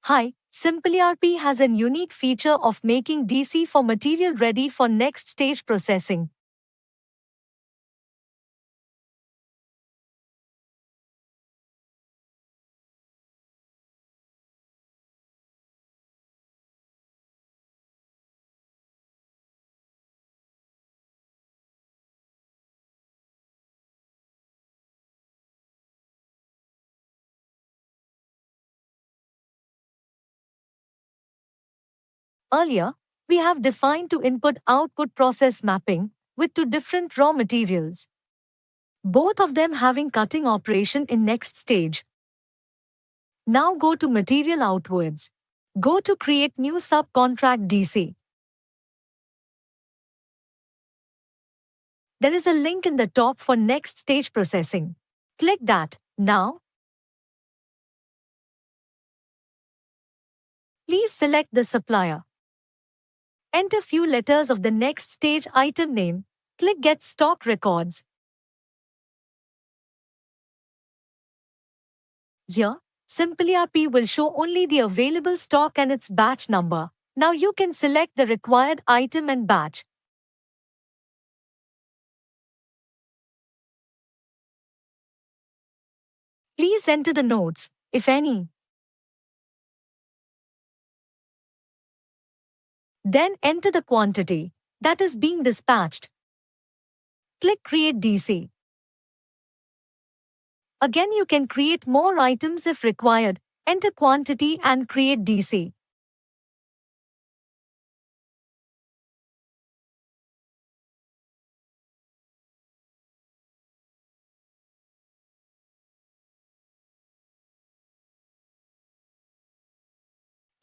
Hi, simpliRP has a unique feature of making DC for material ready for next stage processing. Earlier, we have defined to input-output process mapping with two different raw materials, both of them having cutting operation in next stage. Now go to material outwards. Go to create new subcontract DC. There is a link in the top for next stage processing. Click that. Now, please select the supplier. Enter few letters of the next stage item name. Click Get Stock Records. Here, simpliRP will show only the available stock and its batch number. Now you can select the required item and batch. Please enter the notes, if any. Then enter the quantity that is being dispatched. Click Create DC. Again, you can create more items if required. Enter quantity and create DC.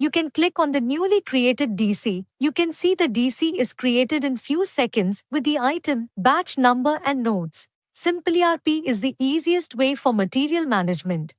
You can click on the newly created DC. You can see the DC is created in few seconds with the item, batch number and notes. simpliRP is the easiest way for material management.